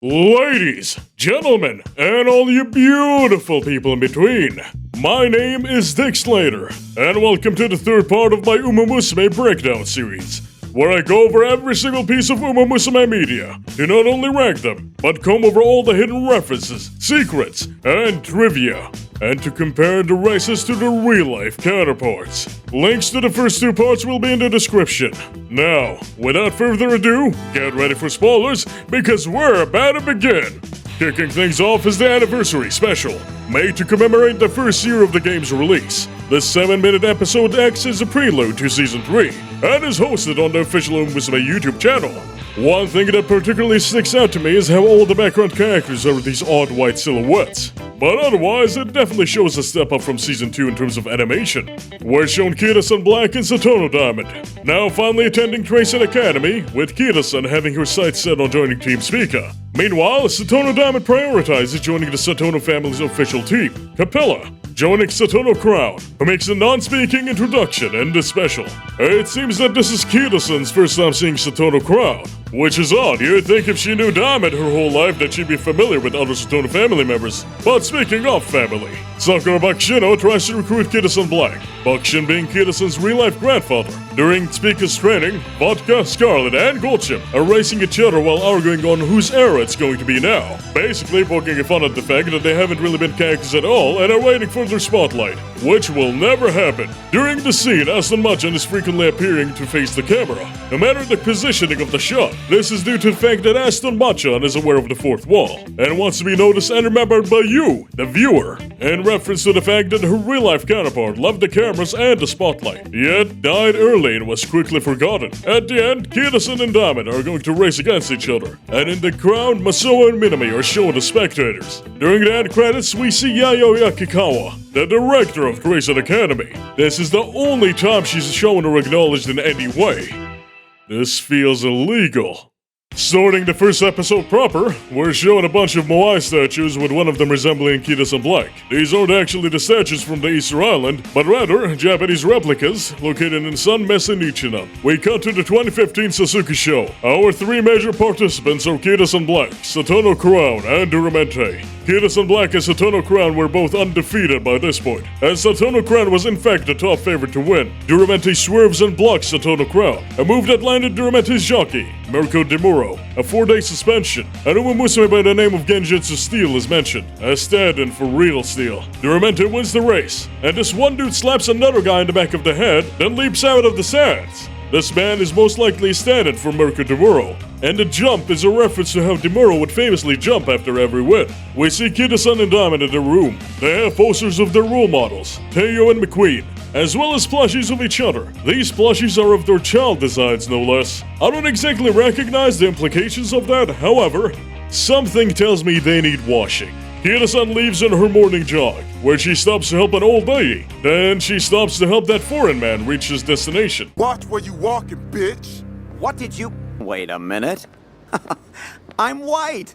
Ladies, gentlemen, and all you beautiful people in between, my name is Dick Slater, and welcome to the third part of my UmaMusume breakdown series, where I go over every single piece of UmaMusume media to not only rank them, but comb over all the hidden references, secrets, and trivia, and to compare the races to their real-life counterparts. Links to the first two parts will be in the description. Now, without further ado, get ready for spoilers, because we're about to begin! Kicking things off is the anniversary special, made to commemorate the first year of the game's release. The 7-minute episode acts as a prelude to Season 3, and is hosted on the official UmaMusume YouTube channel. One thing that particularly sticks out to me is how all the background characters are these odd white silhouettes. But otherwise, it definitely shows a step up from Season 2 in terms of animation. We're shown Kitasan Black and Satono Diamond, now finally attending Tracing Academy, with Kitasan having her sights set on joining Team Speaker. Meanwhile, Satono Diamond prioritizes joining the Satono family's official team, Capella, joining Satono Crown, who makes a non-speaking introduction in this special. It seems that this is Kitasan's first time seeing Satono Crown, which is odd. You'd think if she knew Diamond her whole life that she'd be familiar with other Satono family members. But speaking of family, Sakura Bakshino tries to recruit Kitasan Black, Bakshin being Kitasan's real-life grandfather. During Speaker's training, Vodka, Scarlet, and Goldship are racing each other while arguing on whose era it's going to be now, basically poking fun at the fact that they haven't really been characters at all and are waiting for their spotlight, which will never happen. During the scene, Aston Machan is frequently appearing to face the camera, no matter the positioning of the shot. This is due to the fact that Aston Machan is aware of the fourth wall, and wants to be noticed and remembered by you, the viewer, in reference to the fact that her real-life counterpart loved the cameras and the spotlight, yet died early and was quickly forgotten. At the end, Kitasan and Diamond are going to race against each other, and in the crowd, Masao and Minami are shown as spectators. During the end credits, we see Yayo Yakikawa, the director of Tracing Academy. This is the only time she's shown or acknowledged in any way. This feels illegal. Starting the first episode proper, we're shown a bunch of Moai statues with one of them resembling Kitasan Black. These aren't actually the statues from the Easter Island, but rather Japanese replicas located in San Nichinan. We cut to the 2015 Suzuki show. Our three major participants are Kitasan Black, Satono Crown, and Duramente. Kitasan Black and Satono Crown were both undefeated by this point, and Satono Crown was in fact the top favorite to win. Duramente swerves and blocks Satono Crown, a move that landed Duramente's jockey, Mirko Demuro, a 4-day suspension, and UmaMusume by the name of Genjutsu Steel is mentioned, as stand-in for Real Steel. Duramente wins the race, and this one dude slaps another guy in the back of the head, then leaps out of the stands. This man is most likely a stand-in for Mirko Demuro, and the jump is a reference to how Demuro would famously jump after every win. We see Kitasan and Diamond in the room. They have posters of their role models, Teo and McQueen, as well as plushies of each other. These plushies are of their child designs, no less. I don't exactly recognize the implications of that, however, something tells me they need washing. Kitasan leaves on her morning jog, where she stops to help an old lady. Then she stops to help that foreign man reach his destination. Watch where you walking, bitch! What did you... Wait a minute. I'm white!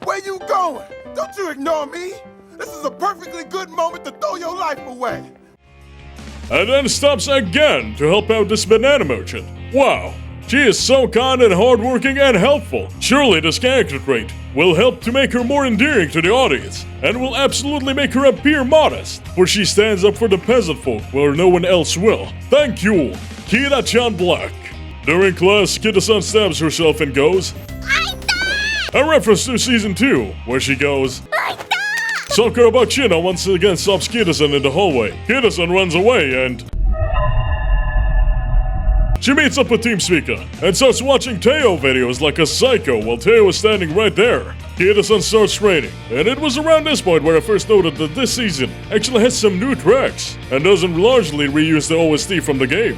Where you going? Don't you ignore me! This is a perfectly good moment to throw your life away! And then stops again to help out this banana merchant. Wow, she is so kind and hardworking and helpful. Surely this character trait will help to make her more endearing to the audience, and will absolutely make her appear modest, for she stands up for the peasant folk where no one else will. Thank you, Kitasan Black. During class, Kitasan stabs herself and goes, a reference to Season 2, where she goes, Sakura Bakshino once again stops Kitasan in the hallway. Kitasan runs away and she meets up with Team Speaker and starts watching Teo videos like a psycho while Teo is standing right there. Kitasan starts training, and it was around this point where I first noted that this season actually has some new tracks and doesn't largely reuse the OST from the game.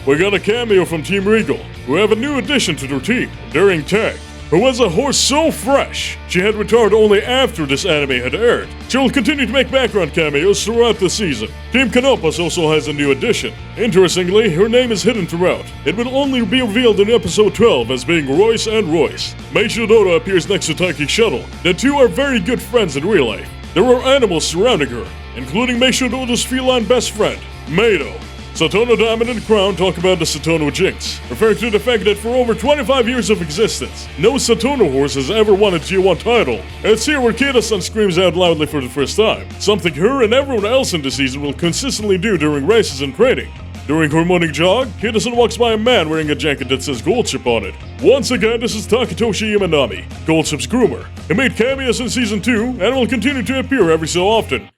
We got a cameo from Team Regal, who have a new addition to their team, Daring Tag, who has a horse so fresh she had retired only after this anime had aired. She will continue to make background cameos throughout the season. Team Canopus also has a new addition. Interestingly, her name is hidden throughout. It will only be revealed in episode 12 as being Royce and Royce. Meishu Dodo appears next to Taiki Shuttle. The two are very good friends in real life. There are animals surrounding her, including Meishu Dodo's feline best friend, Mado. Satono Diamond and Crown talk about the Satono Jinx, referring to the fact that for over 25 years of existence, no Satono horse has ever won a G1 title. It's here where Kitasan screams out loudly for the first time, something her and everyone else in the season will consistently do during races and training. During her morning jog, Kitasan walks by a man wearing a jacket that says Goldship on it. Once again, this is Takatoshi Imanami, Goldship's groomer. He made cameos in Season 2 and will continue to appear every so often.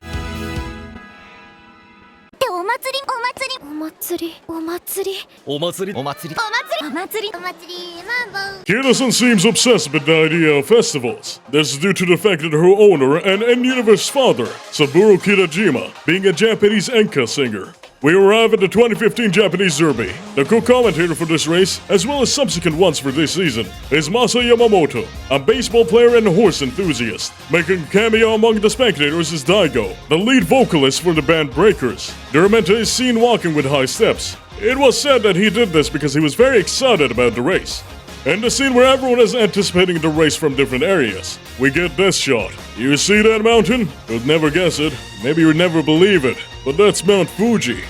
Kitasan seems obsessed with the idea of festivals. This is due to the fact that her owner and in-universe father, Saburo Kirajima, being a Japanese enka singer. We arrive at the 2015 Japanese Derby. The co-commentator for this race, as well as subsequent ones for this season, is Masa Yamamoto, a baseball player and horse enthusiast. Making a cameo among the spectators is Daigo, the lead vocalist for the band Breakers. Duramente is seen walking with high steps. It was said that he did this because he was very excited about the race. And the scene where everyone is anticipating the race from different areas. We get this shot. You see that mountain? You'd never guess it. Maybe you'd never believe it. But that's Mount Fuji.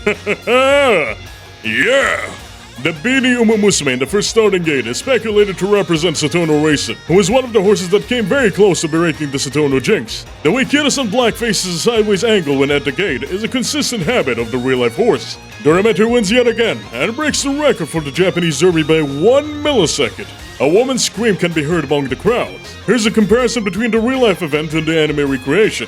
Yeah! The Beanie UmaMusume in the first starting gate is speculated to represent Satono Racing, who is one of the horses that came very close to breaking the Satono Jinx. The way Kitasan Black faces a sideways angle when at the gate is a consistent habit of the real-life horse. Duramente wins yet again, and breaks the record for the Japanese Derby by 1 millisecond. A woman's scream can be heard among the crowds. Here's a comparison between the real-life event and the anime recreation.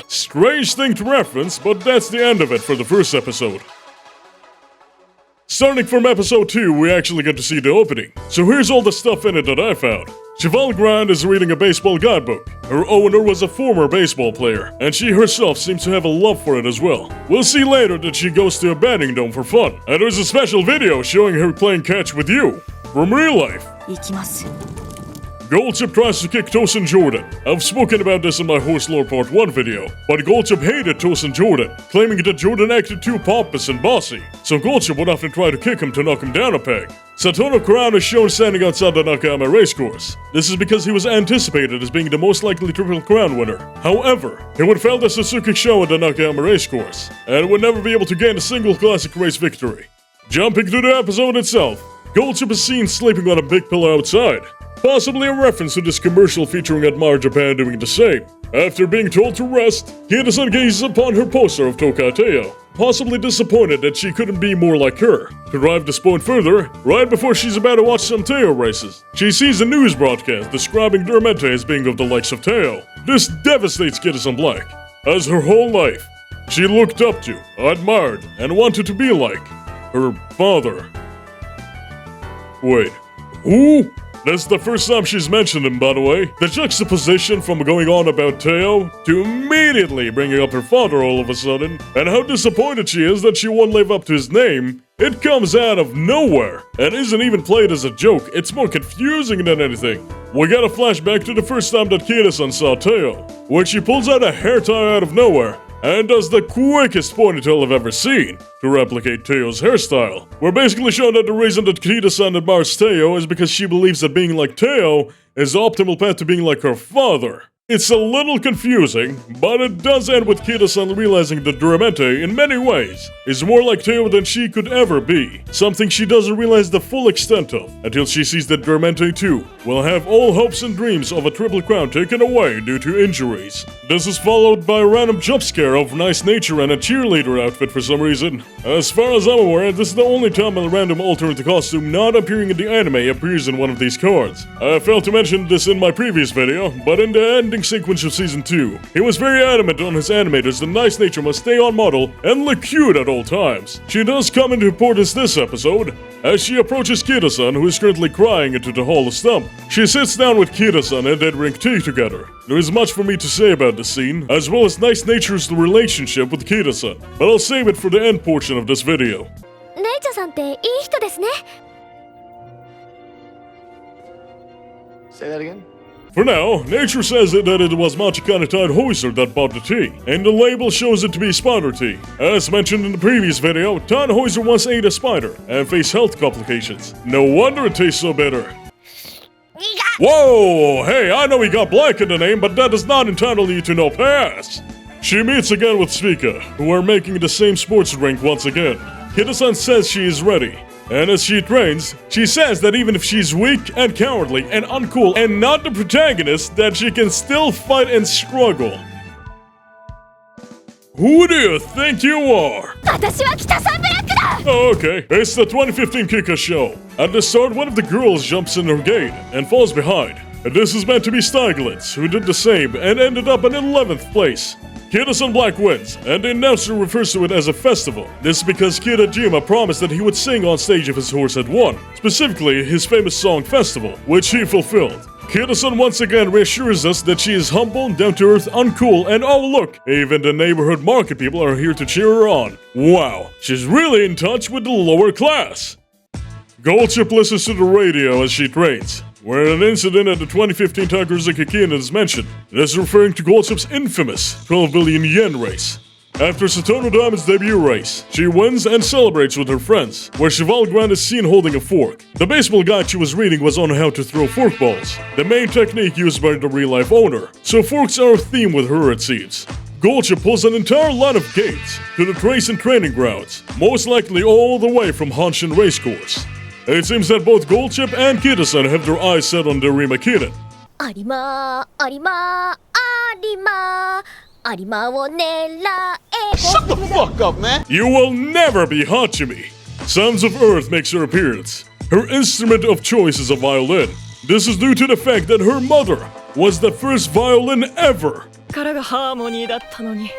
Strange thing to reference, but that's the end of it for the first episode. Starting from episode 2, we actually get to see the opening. So here's all the stuff in it that I found. Cheval Grand is reading a baseball guidebook. Her owner was a former baseball player, and she herself seems to have a love for it as well. We'll see later that she goes to a batting dome for fun. And there's a special video showing her playing catch with you, from real life. Goldship tries to kick Tosin Jordan. I've spoken about this in my Horse Lore Part 1 video, but Goldship hated Tosin Jordan, claiming that Jordan acted too pompous and bossy, so Goldship would often try to kick him to knock him down a peg. Satono Crown is shown standing outside the Nakayama racecourse. This is because he was anticipated as being the most likely Triple Crown winner. However, he would fail the Suzuki show at the Nakayama racecourse, and would never be able to gain a single classic race victory. Jumping to the episode itself, Goldship is seen sleeping on a big pillow outside. Possibly a reference to this commercial featuring Admire Japan doing the same. After being told to rest, Kitasan gazes upon her poster of Tokateo, possibly disappointed that she couldn't be more like her. To drive this point further, right before she's about to watch some Teo races, she sees a news broadcast describing Duramente as being of the likes of Teo. This devastates Kitasan Black, as her whole life, she looked up to, admired, and wanted to be like her father. Wait, who? This is the first time she's mentioned him, by the way. The juxtaposition from going on about Teo to immediately bringing up her father all of a sudden, and how disappointed she is that she won't live up to his name, it comes out of nowhere, and isn't even played as a joke. It's more confusing than anything. We get a flashback to the first time that Kitasan saw Teo, where she pulls out a hair tie out of nowhere, and does the quickest ponytail I've ever seen to replicate Teo's hairstyle. We're basically shown that the reason that Kitasan admires Teo is because she believes that being like Teo is the optimal path to being like her father. It's a little confusing, but it does end with Kitasan realizing that Duramente, in many ways, is more like Teo than she could ever be. Something she doesn't realize the full extent of, until she sees that Duramente too will have all hopes and dreams of a Triple Crown taken away due to injuries. This is followed by a random jump scare of nice nature and a cheerleader outfit for some reason. As far as I'm aware, this is the only time a random alternate costume not appearing in the anime appears in one of these cards. I failed to mention this in my previous video, but in the ending sequence of Season 2, he was very adamant on his animators that nice nature must stay on model and look cute at all times. She does come into importance this episode, as she approaches Kitasan, who is currently crying into the Hall of Stump. She sits down with Kitasan and they drink tea together. There is much for me to say about this scene, as well as nice nature's relationship with Kitasan, but I'll save it for the end portion of this video. Say that again? For now, nature says that it was Machikana Hoiser that bought the tea, and the label shows it to be spider tea. As mentioned in the previous video, Tannhäuser once ate a spider and faced health complications. No wonder it tastes so bitter. Whoa, hey, I know he got Black in the name, but that does not entitle you to no pass. She meets again with Svika, who are making the same sports drink once again. Kitasan says she is ready, and as she trains, she says that even if she's weak and cowardly and uncool and not the protagonist, that she can still fight and struggle. Who do you think you are? 私は北さんブラックだ Oh, okay, it's the 2015 Kika show. At the start, one of the girls jumps in her gate and falls behind. And this is meant to be Stiglitz, who did the same and ended up in 11th place. Kitasan Black wins, and the announcer refers to it as a festival. This is because Kitajima promised that he would sing on stage if his horse had won, specifically his famous song Festival, which he fulfilled. Kitasan once again reassures us that she is humble, down-to-earth, uncool, and oh look, even the neighborhood market people are here to cheer her on. Wow, she's really in touch with the lower class. Goldchip listens to the radio as she trains, where an incident at the 2015 Takuzuki Kinen is mentioned. This is referring to Goldchip's infamous 12 billion yen race. After Satono Diamond's debut race, she wins and celebrates with her friends, where Cheval Grand is seen holding a fork. The baseball guide she was reading was on how to throw fork balls, the main technique used by the real-life owner, so forks are a theme with her it seems. Goldchip pulls an entire line of gates to the race and training grounds, most likely all the way from Hanshin Racecourse. It seems that both Goldchip and Kitasan have their eyes set on the Rima Kinen. ありまーありまーありまーありまを狙え Shut the fuck up, man! You will never be Hachimi! Sons of Earth makes her appearance. Her instrument of choice is a violin. This is due to the fact that her mother was the first violin ever. からがハーモニーだったのに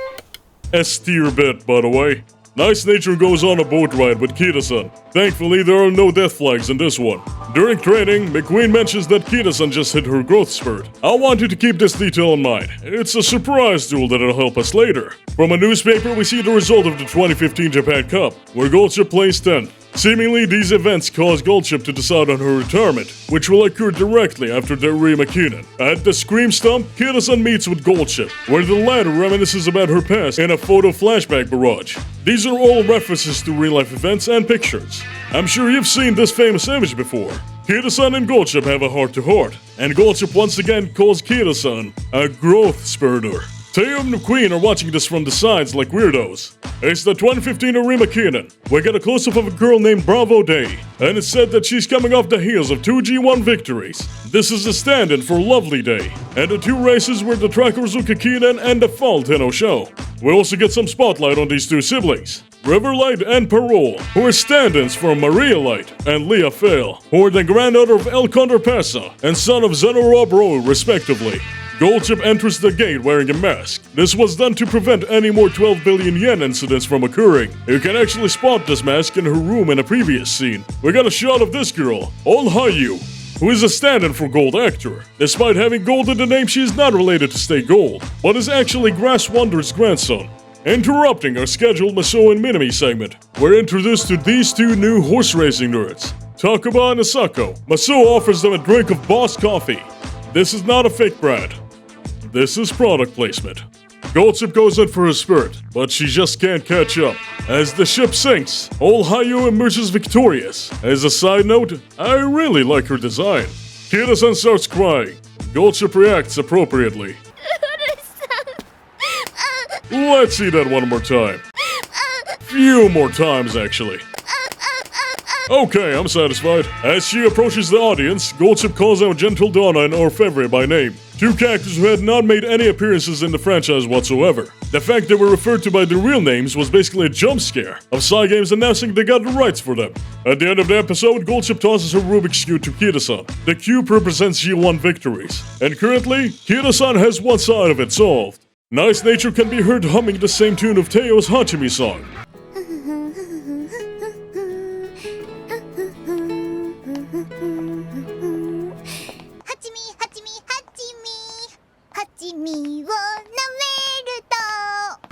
S-tier bit, by the way. Nice Nature goes on a boat ride with Kitasan. Thankfully, there are no death flags in this one. During training, McQueen mentions that Kitasan just hit her growth spurt. I want you to keep this detail in mind. It's a surprise duel that'll help us later. From a newspaper, we see the result of the 2015 Japan Cup, where Goldchip placed 10th. Seemingly, these events caused Goldchip to decide on her retirement, which will occur directly after the Rima Kinen. At the Scream Stump, Kitasan meets with Goldchip, where the latter reminisces about her past in a photo flashback barrage. These are all references to real-life events and pictures. I'm sure you've seen this famous image before. Kitasan and Goldchip have a heart-to-heart, and Goldchip once again calls Kitasan a growth spurter. Teo and McQueen are watching this from the sides like weirdos. It's the 2015 Arima Kinen. We get a close-up of a girl named Bravo Day, and it's said that she's coming off the heels of 2 G1 victories. This is a stand-in for Lovely Day, and the 2 races were the Takuzuki Kinen and the Fall Tenno show. We also get some spotlight on these 2 siblings, Riverlight and Parole, who are stand-ins for Maria Light and Leah Fail, who are the granddaughter of El Condor Pesa and son of Zeno Rob Rowe, respectively. Goldchip enters the gate wearing a mask. This was done to prevent any more 12 billion yen incidents from occurring. You can actually spot this mask in her room in a previous scene. We got a shot of this girl, All Hayu, who is a stand-in for Gold actor. Despite having Gold in the name, she is not related to Stay Gold, but is actually Grass Wonder's grandson. Interrupting our scheduled Masuo and Minami segment, we're introduced to these 2 new horse racing nerds, Takuba and Asako. Masuo offers them a drink of Boss coffee. This is not a fake brand. This is product placement. Goldchip goes in for her spurt, but she just can't catch up. As the ship sinks, All Hayu emerges victorious. As a side note, I really like her design. Kitasan starts crying. Goldchip reacts appropriately. Let's see that one more time. Few more times, actually. Okay, I'm satisfied. As she approaches the audience, Goldchip calls out Gentle Donna and Orfevre by name, 2 characters who had not made any appearances in the franchise whatsoever. The fact they were referred to by their real names was basically a jump scare of Cygames announcing they got the rights for them. At the end of the episode, Goldchip tosses her Rubik's Cube to Kitasan. The cube represents G1 victories, and currently, Kitasan has one side of it solved. Nice Nature can be heard humming the same tune of Teo's Hachimi song.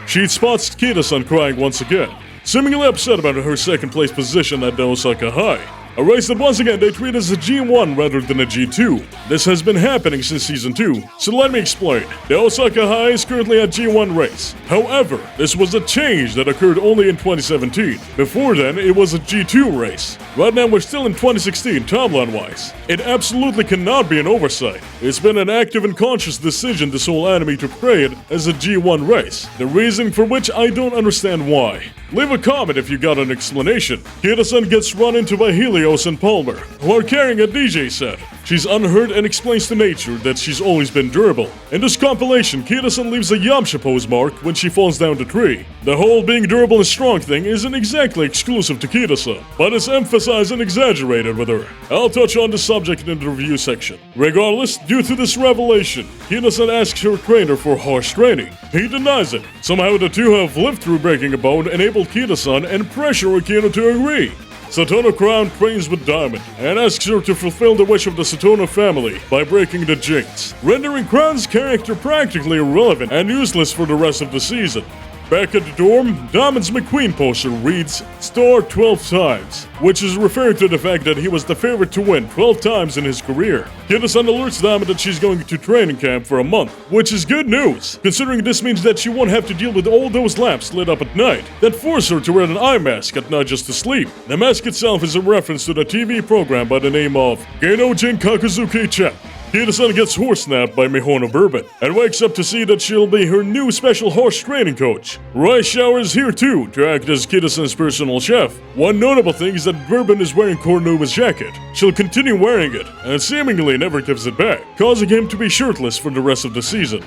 She spots Kitasan crying once again, seemingly upset about her second place position at the Osaka High. A race that once again they treat as a G1 rather than a G2. This has been happening since Season 2, so let me explain. The Osaka High is currently a G1 race. However, this was a change that occurred only in 2017. Before then, it was a G2 race. Right now we're still in 2016 timeline-wise. It absolutely cannot be an oversight. It's been an active and conscious decision this whole anime to portray it as a G1 race. The reason for which I don't understand why. Leave a comment if you got an explanation. Kitasan gets run into by Helios and Palmer, who are carrying a DJ set. She's unhurt and explains to nature that she's always been durable. In this compilation, Kitasan leaves a Yamcha pose mark when she falls down the tree. The whole being durable and strong thing isn't exactly exclusive to Kitasan, but it's emphasized and exaggerated with her. I'll touch on the subject in the review section. Regardless, due to this revelation, Kitasan asks her trainer for harsh training. He denies it. Somehow the two have lived through breaking a bone, enabled Kitasan, and pressure Akino to agree. Satono Crown trains with Diamond and asks her to fulfill the wish of the Satono family by breaking the jinx, rendering Crown's character practically irrelevant and useless for the rest of the season. Back at the dorm, Diamond's McQueen poster reads "Star 12 times," which is referring to the fact that he was the favorite to win 12 times in his career. Kitasan alerts Diamond that she's going to training camp for a month, which is good news, considering this means that she won't have to deal with all those lamps lit up at night that force her to wear an eye mask at night just to sleep. The mask itself is a reference to the TV program by the name of Geino-jin Kakuzuki-chan. Kitasan gets horse-napped by Mihono Bourbon and wakes up to see that she'll be her new special horse training coach. Rice Shower is here too to act as Kitasan's personal chef. One notable thing is that Bourbon is wearing Kornuma's jacket. She'll continue wearing it and seemingly never gives it back, causing him to be shirtless for the rest of the season.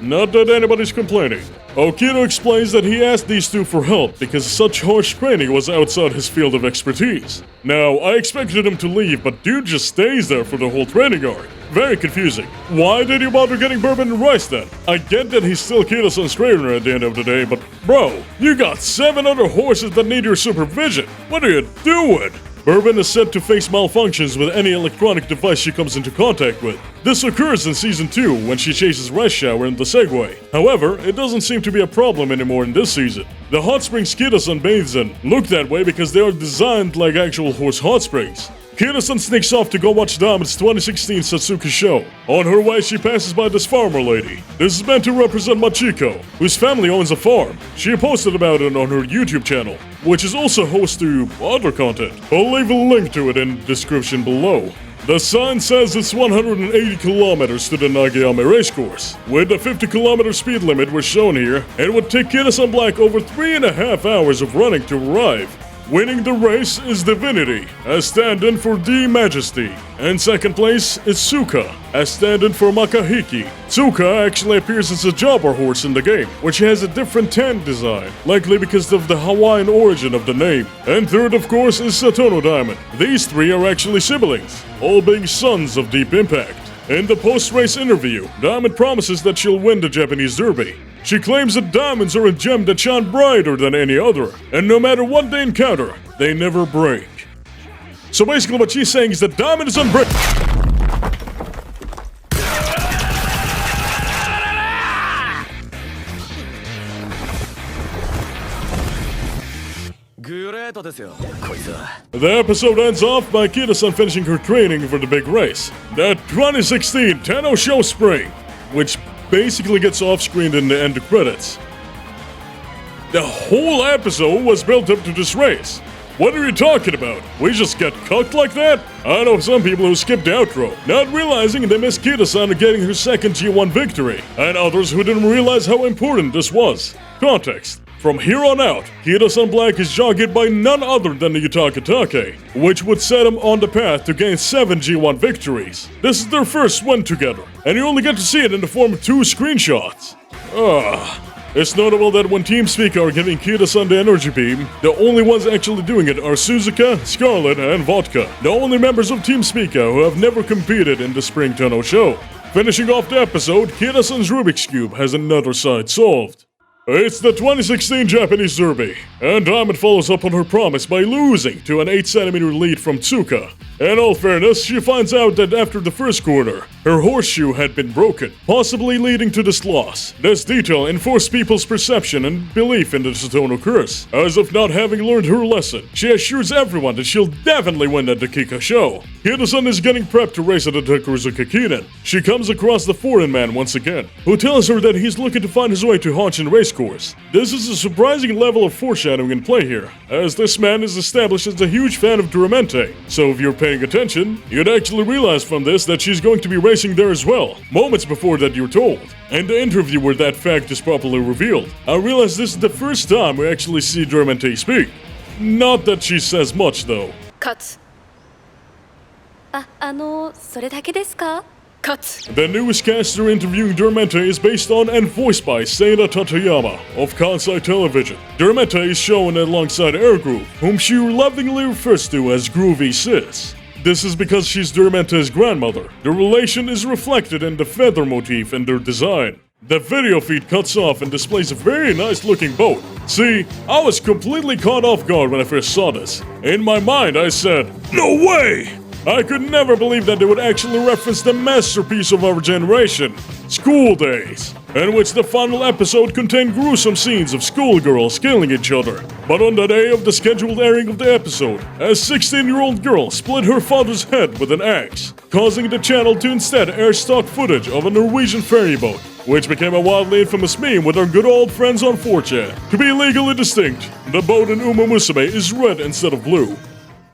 Not that anybody's complaining. Okino explains that he asked these two for help because such harsh training was outside his field of expertise. Now, I expected him to leave, but dude just stays there for the whole training arc. Very confusing. Why did you bother getting Bourbon and Rice then? I get that he's still Kitasan's trainer at the end of the day, but bro, you got 7 other horses that need your supervision. What are you doing? Bourbon is set to face malfunctions with any electronic device she comes into contact with. This occurs in Season 2 when she chases Rice Shower in the Segway. However, it doesn't seem to be a problem anymore in this season. The hot springs Kitasan bathes in look that way because they are designed like actual horse hot springs. Kitasan sneaks off to go watch Diamond's 2016 Satsuki show. On her way, she passes by this farmer lady. This is meant to represent Machiko, whose family owns a farm. She posted about it on her YouTube channel, which is also host to other content. I'll leave a link to it in the description below. The sign says it's 180 kilometers to the Nagayame racecourse. With the 50 kilometer speed limit we're shown here, it would take Kitasan Black over 3.5 hours of running to arrive. Winning the race is Divinity, as stand-in for D Majesty. And second place is Tsuka, as stand-in for Makahiki. Tsuka actually appears as a jobber horse in the game, which has a different tan design, likely because of the Hawaiian origin of the name. And third, of course, is Satono Diamond. These three are actually siblings, all being sons of Deep Impact. In the post-race interview, Diamond promises that she'll win the Japanese Derby. She claims that diamonds are a gem that shine brighter than any other, and no matter what they encounter, they never break. So basically what she's saying is that diamond is unbreakable. The episode ends off by Kitasan finishing her training for the big race, the 2016 Tenno Show Spring, which basically gets off-screen in the end credits. The whole episode was built up to this race. What are you talking about? We just get cucked like that? I know some people who skipped the outro, not realizing they missed Kitasan getting her second G1 victory, and others who didn't realize how important this was. Context. From here on out, Kitasan Black is jogged by none other than the Yutaka Take, which would set him on the path to gain 7 G1 victories. This is their first win together, and you only get to see it in the form of 2 screenshots. It's notable that when Team Speak are giving Kitasan the energy beam, the only ones actually doing it are Suzuka, Scarlet, and Vodka, the only members of Team Speaka who have never competed in the Spring Tenno show. Finishing off the episode, Kitasan's Rubik's Cube has another side solved. It's the 2016 Japanese Derby, and Diamond follows up on her promise by losing to an 8cm lead from Tsuka. In all fairness, she finds out that after the first quarter, Her horseshoe had been broken, possibly leading to this loss. This detail enforced people's perception and belief in the Satono curse. As if not having learned her lesson, she assures everyone that she'll definitely win at the Kika show. Kitasan is getting prepped to race at the Takuruzuka Kinen. She comes across the foreign man once again, who tells her that he's looking to find his way to Hanshin Racecourse. This is a surprising level of foreshadowing in play here, as this man is established as a huge fan of Duramente. So if you're paying attention, you'd actually realize from this that she's going to be racing there as well, moments before that you're told. In the interview where that fact is properly revealed, I realize this is the first time we actually see Duramente speak. Not that she says much though. 勝つ。それだけですか？勝つ。 The newscaster interviewing Duramente is based on and voiced by Seina Tateyama of Kansai Television. Duramente is shown alongside Air Groove, whom she lovingly refers to as Groovy Sis. This is because she's Duramente's grandmother. The relation is reflected in the feather motif in their design. The video feed cuts off and displays a very nice looking boat. See, I was completely caught off guard when I first saw this. In my mind I said, no way! I could never believe that they would actually reference the masterpiece of our generation, School Days, in which the final episode contained gruesome scenes of schoolgirls killing each other. But on the day of the scheduled airing of the episode, a 16-year-old girl split her father's head with an axe, causing the channel to instead air stock footage of a Norwegian ferry boat, which became a wildly infamous meme with our good old friends on 4chan. To be legally distinct, the boat in UmaMusume is red instead of blue.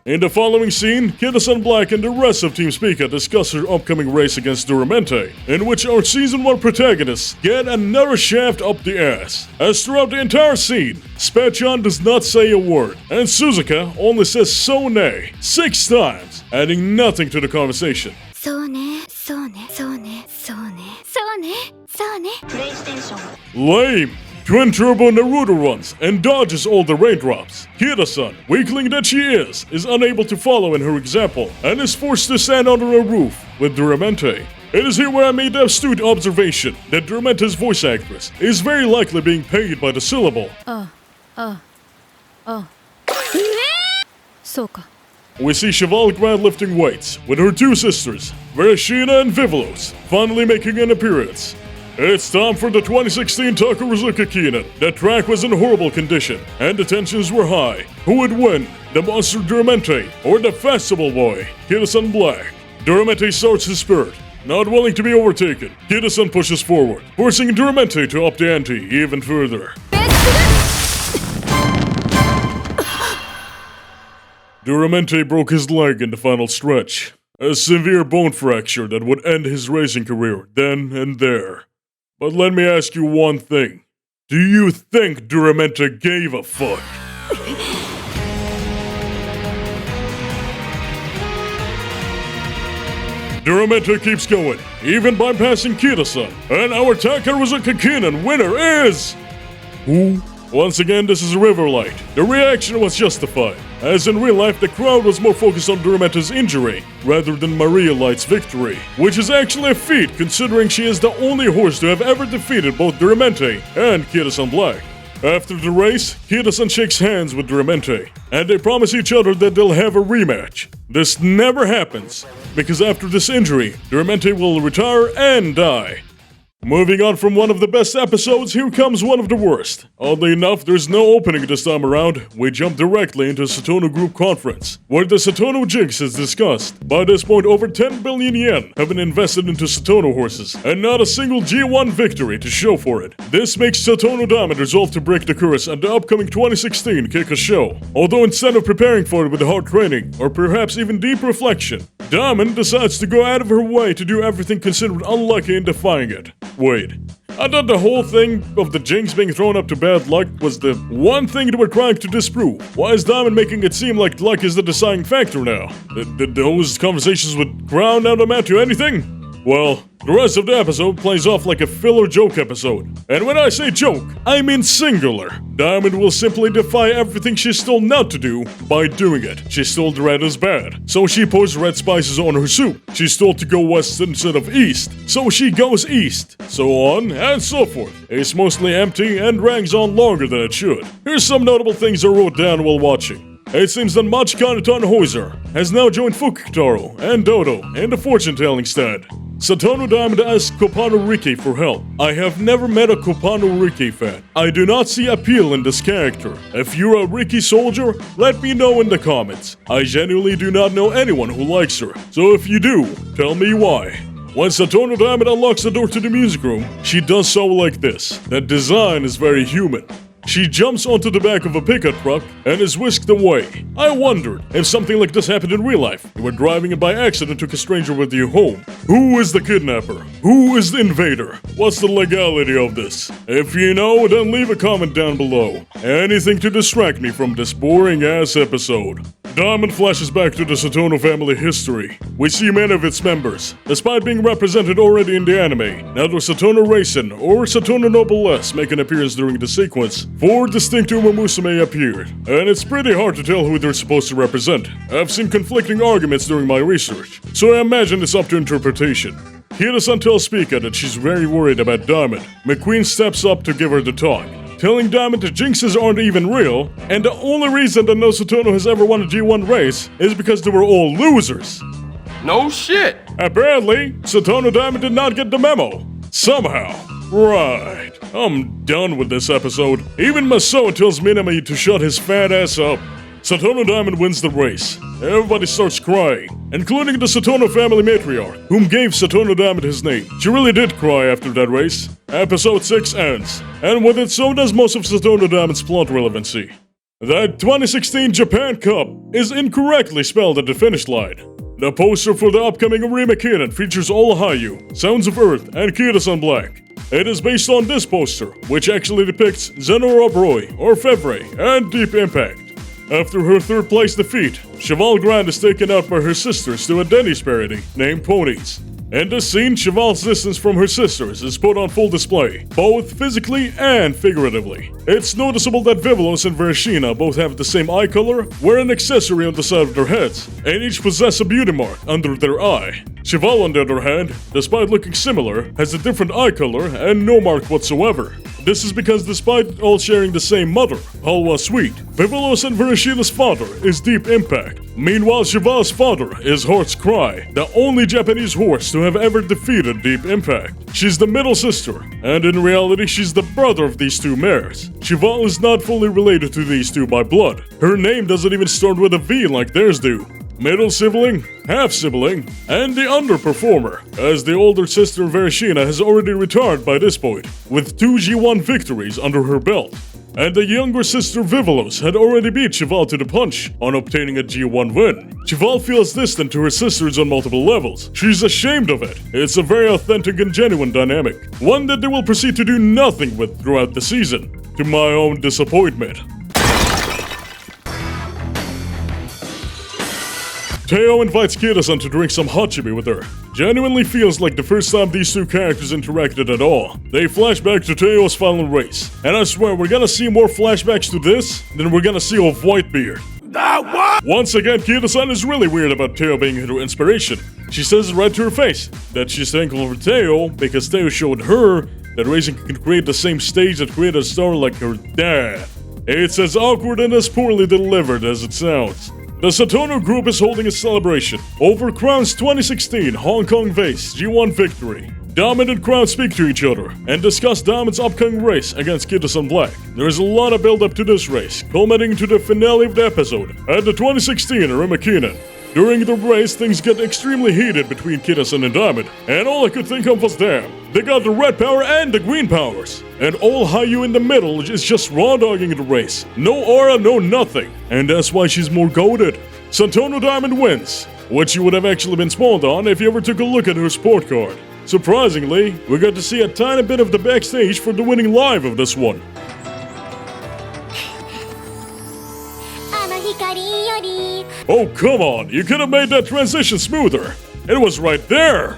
In the following scene, Kitasan Black and the rest of Team Spica discuss her upcoming race against Duramente, in which our Season 1 protagonists get another shaft up the ass. As throughout the entire scene, Spechan does not say a word, and Suzuka only says so nay 6 times, adding nothing to the conversation. そうね、そうね、そうね、そうね、そうね、そうね。プレイステーション。 Lame! Twin Turbo Naruto runs and dodges all the raindrops. Kitasan, weakling that she is unable to follow in her example and is forced to stand under a roof with Duramente. It is here where I made the astute observation that Duramente's voice actress is very likely being paid by the syllable. そうか。 We see Cheval Grand lifting weights with her 2 sisters, Vereshina and Vivelos, finally making an appearance. It's time for the 2016 Takuruzuka Kinen. The track was in horrible condition, and the tensions were high. Who would win, the monster Duramente or the festival boy, Kitasan Black? Duramente starts his spurt, not willing to be overtaken. Kitasan pushes forward, forcing Duramente to up the ante even further. Duramente broke his leg in the final stretch, a severe bone fracture that would end his racing career then and there. But let me ask you one thing. Do you think Duramente gave a fuck? Duramente keeps going, even bypassing Kitasan. And our Takuruzuka Kinen winner is... Who? Once again, this is Riverlight. The reaction was justified, as in real life the crowd was more focused on Duramente's injury rather than Maria Light's victory, which is actually a feat considering she is the only horse to have ever defeated both Duramente and Kitasan Black. After the race, Kitasan shakes hands with Duramente, and they promise each other that they'll have a rematch. This never happens, because after this injury, Duramente will retire and die. Moving on from one of the best episodes, here comes one of the worst. Oddly enough, there's no opening this time around. We jump directly into Satono Group Conference, where the Satono Jinx is discussed. By this point, over 10 billion yen have been invested into Satono horses, and not a single G1 victory to show for it. This makes Satono Diamond resolve to break the curse at the upcoming 2016 Kika show. Although instead of preparing for it with hard training, or perhaps even deep reflection, Diamond decides to go out of her way to do everything considered unlucky in defying it. Wait, I thought the whole thing of the Jinx being thrown up to bad luck was the one thing they were trying to disprove. Why is Diamond making it seem like luck is the deciding factor now? Those conversations would ground out a man to anything? Well, the rest of the episode plays off like a filler joke episode. And when I say joke, I mean singular. Diamond will simply defy everything she's told not to do by doing it. She's told red is bad, so she pours red spices on her soup. She's told to go west instead of east, so she goes east. So on and so forth. It's mostly empty and drags on longer than it should. Here's some notable things I wrote down while watching. It seems that MACHICO Hoiser has now joined Fukutaro and Dodo in the fortune-telling stand. Satono Diamond asks Koppano Riki for help. I have never met a Koppano Riki fan. I do not see appeal in this character. If you're a Riki soldier, let me know in the comments. I genuinely do not know anyone who likes her. So if you do, tell me why. When Satono Diamond unlocks the door to the music room, she does so like this. That design is very human. She jumps onto the back of a pickup truck and is whisked away. I wondered if something like this happened in real life. You were driving and by accident took a stranger with you home. Who is the kidnapper? Who is the invader? What's the legality of this? If you know, then leave a comment down below. Anything to distract me from this boring ass episode. Diamond flashes back to the Satono family history. We see many of its members, despite being represented already in the anime. Neither Satono Racing or Satono Noblesse make an appearance during the sequence. 4 distinct UmaMusume appeared, and it's pretty hard to tell who they're supposed to represent. I've seen conflicting arguments during my research, so I imagine it's up to interpretation. Kitasan tells Pika that she's very worried about Diamond. McQueen steps up to give her the talk, telling Diamond that jinxes aren't even real, and the only reason that no Satono has ever won a G1 race is because they were all losers. No shit. Apparently, Satono Diamond did not get the memo. Somehow. Right. I'm done with this episode. Even Masao tells Minami to shut his fat ass up. Satono Diamond wins the race. Everybody starts crying, including the Satono family matriarch, whom gave Satono Diamond his name. She really did cry after that race. Episode 6 ends, and with it so does most of Satono Diamond's plot relevancy. That 2016 Japan Cup is incorrectly spelled at the finish line. The poster for the upcoming remake features all Hayu, Sounds of Earth, and Kitasan Black. It is based on this poster, which actually depicts Zenora Broi, or Fevre, and Deep Impact. After her third place defeat, Cheval Grand is taken out by her sisters to a Denny's parody named Ponies. In this scene, Cheval's distance from her sisters is put on full display, both physically and figuratively. It's noticeable that Vivelos and Vereshina both have the same eye color, wear an accessory on the side of their heads, and each possess a beauty mark under their eye. Cheval, on the other hand, despite looking similar, has a different eye color and no mark whatsoever. This is because despite all sharing the same mother, Halwa Sweet, Vivelos and Vereshina's father is Deep Impact. Meanwhile, Cheval's father is Heart's Cry, the only Japanese horse to have ever defeated Deep Impact. She's the middle sister, and in reality she's the brother of these two mares. Cheval is not fully related to these two by blood. Her name doesn't even start with a V like theirs do. Middle sibling, half sibling, and the underperformer, as the older sister Vereshina has already retired by this point, with 2 G1 victories under her belt. And the younger sister Vivelos had already beat Cheval to the punch on obtaining a G1 win. Cheval feels distant to her sisters on multiple levels. She's ashamed of it. It's a very authentic and genuine dynamic, one that they will proceed to do nothing with throughout the season, to my own disappointment. Teo invites Kitasan to drink some hachibi with her. Genuinely feels like the first time these two characters interacted at all. They flash back to Teo's final race, and I swear we're gonna see more flashbacks to this than we're gonna see of Whitebeard. What? Once again, Kitasan is really weird about Teo being her inspiration. She says it right to her face, that she's thankful for Teo because Teo showed her that racing can create the same stage that created a star like her dad. It's as awkward and as poorly delivered as it sounds. The Satono group is holding a celebration over Crown's 2016 Hong Kong Vase G1 victory. Diamond and Crown speak to each other and discuss Diamond's upcoming race against Kitasan Black. There is a lot of build up to this race, culminating to the finale of the episode at the 2016 Remake. During the race, things get extremely heated between Kitasan and Diamond, and all I could think of was damn, they got the red power and the green powers. And all Hayu in the middle is just raw dogging the race. No aura, no nothing. And that's why she's more goated. Satono Diamond wins, which you would have actually been spawned on if you ever took a look at her sport card. Surprisingly, we got to see a tiny bit of the backstage for the winning live of this one. Oh, come on, you could have made that transition smoother. It was right there.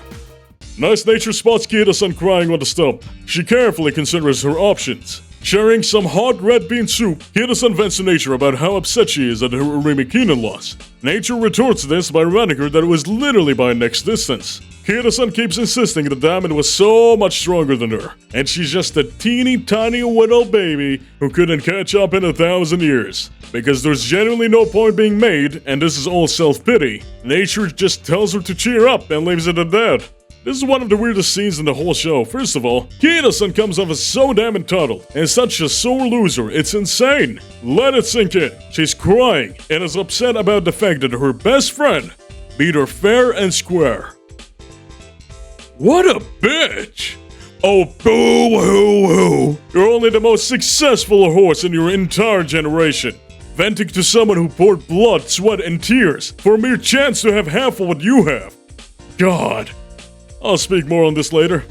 Nice Nature spots Kitasan crying on the stump. She carefully considers her options. Sharing some hot red bean soup, Kitasan vents to Nature about how upset she is at her Urimikinen loss. Nature retorts this by reminding her that it was literally by next distance. Kitasan keeps insisting that Diamond was so much stronger than her, and she's just a teeny tiny little baby who couldn't catch up in 1,000 years. Because there's genuinely no point being made, and this is all self-pity, Nature just tells her to cheer up and leaves it at that. This is one of the weirdest scenes in the whole show. First of all, Kitasan comes off as so damn entitled and such a sore loser, it's insane. Let it sink in. She's crying and is upset about the fact that her best friend beat her fair and square. What a bitch! Oh, boo-hoo-hoo! You're only the most successful horse in your entire generation. Venting to someone who poured blood, sweat, and tears for a mere chance to have half of what you have. God. I'll speak more on this later.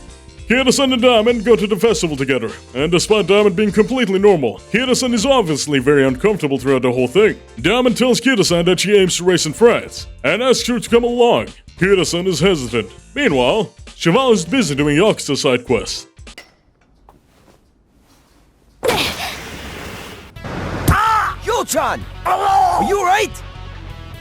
Kitasan and Diamond go to the festival together, and despite Diamond being completely normal, Kitasan is obviously very uncomfortable throughout the whole thing. Diamond tells Kitasan that she aims to race in France, and asks her to come along. Kitasan is hesitant. Meanwhile, Cheval is busy doing Yakuza side quests. Yo-chan! Are you right?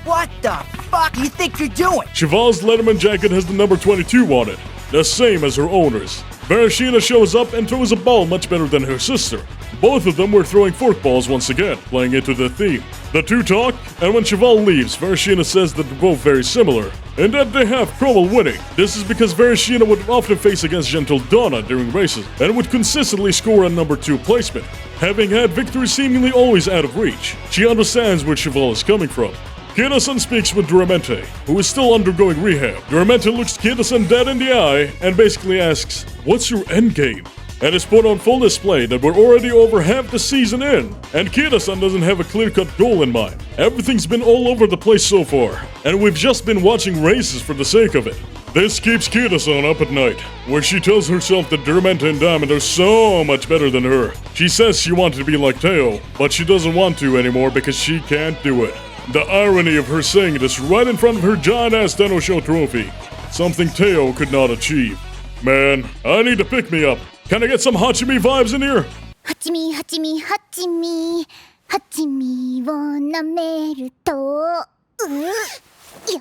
What the fuck do you think you're doing? Cheval's Letterman jacket has the number 22 on it, the same as her owner's. Verashina shows up and throws a ball much better than her sister. Both of them were throwing forkballs once again, playing into the theme. The two talk, and when Cheval leaves, Verashina says that they're both very similar, and that they have trouble winning. This is because Verashina would often face against Gentle Donna during races, and would consistently score a number 2 placement. Having had victories seemingly always out of reach, she understands where Cheval is coming from. Kitasan speaks with Duramente, who is still undergoing rehab. Duramente looks Kitasan dead in the eye and basically asks, "What's your endgame?" And is put on full display that we're already over half the season in, and Kitasan doesn't have a clear-cut goal in mind. Everything's been all over the place so far, and we've just been watching races for the sake of it. This keeps Kitasan up at night, where she tells herself that Duramente and Diamond are so much better than her. She says she wanted to be like Teo, but she doesn't want to anymore because she can't do it. The irony of her saying this right in front of her giant-ass Deno Show trophy. Something Teo could not achieve. Man, I need to pick me up. Can I get some Hachimi vibes in here? ハチミハチミハチミハチミを舐めるとよ